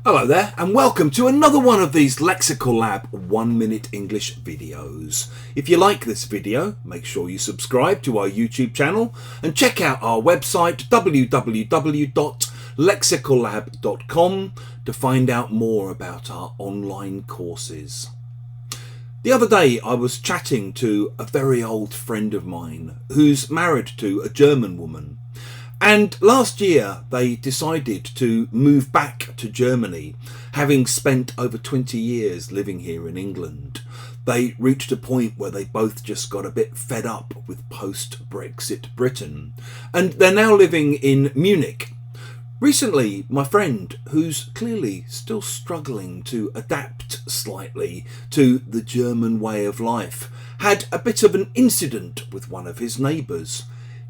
Hello there and welcome to another one of these Lexical Lab 1 minute English videos. If you like this video, make sure you subscribe to our YouTube channel and check out our website www.lexicallab.com to find out more about our online courses. The other day I was chatting to a very old friend of mine who's married to a German woman. And last year they decided to move back to Germany, having spent over 20 years living here in England. They reached a point where they both just got a bit fed up with post-Brexit Britain, and they're now living in Munich. Recently, my friend, who's clearly still struggling to adapt slightly to the German way of life, had a bit of an incident with one of his neighbours.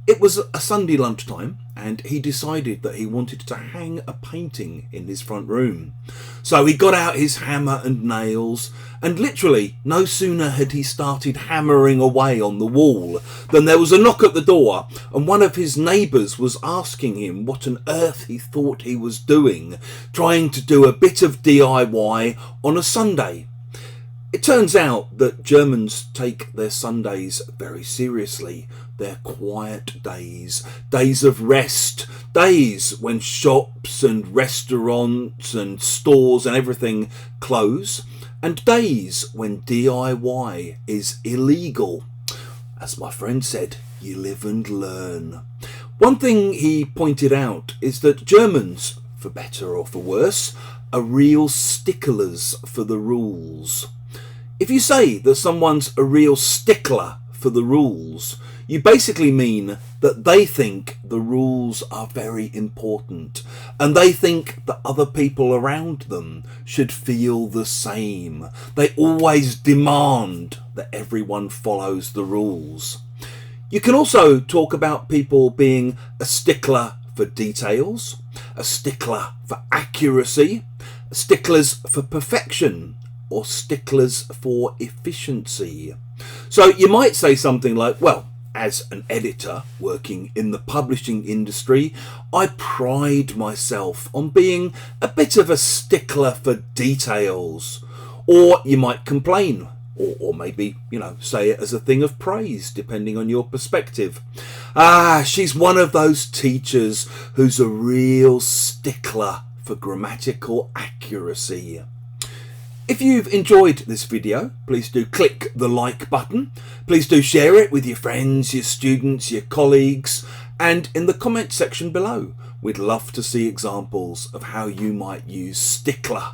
It was a Sunday lunchtime and he decided that he wanted to hang a painting in his front room. So he got out his hammer and nails, and literally no sooner had he started hammering away on the wall than there was a knock at the door, and one of his neighbours was asking him what on earth he thought he was doing, trying to do a bit of DIY on a Sunday. It turns out that Germans take their Sundays very seriously. They're quiet days, days of rest, days when shops and restaurants and stores and everything close, and days when DIY is illegal. As my friend said, you live and learn. One thing he pointed out is that Germans, for better or for worse, are real sticklers for the rules. If you say that someone's a real stickler for the rules, you basically mean that they think the rules are very important and they think that other people around them should feel the same. They always demand that everyone follows the rules. You can also talk about people being a stickler for details, a stickler for accuracy, sticklers for perfection, or sticklers for efficiency. So you might say something like, well, as an editor working in the publishing industry, I pride myself on being a bit of a stickler for details. Or you might complain, or maybe, say it as a thing of praise, depending on your perspective. She's one of those teachers who's a real stickler for grammatical accuracy. If you've enjoyed this video, please do click the like button. Please do share it with your friends, your students, your colleagues, and in the comment section below, we'd love to see examples of how you might use stickler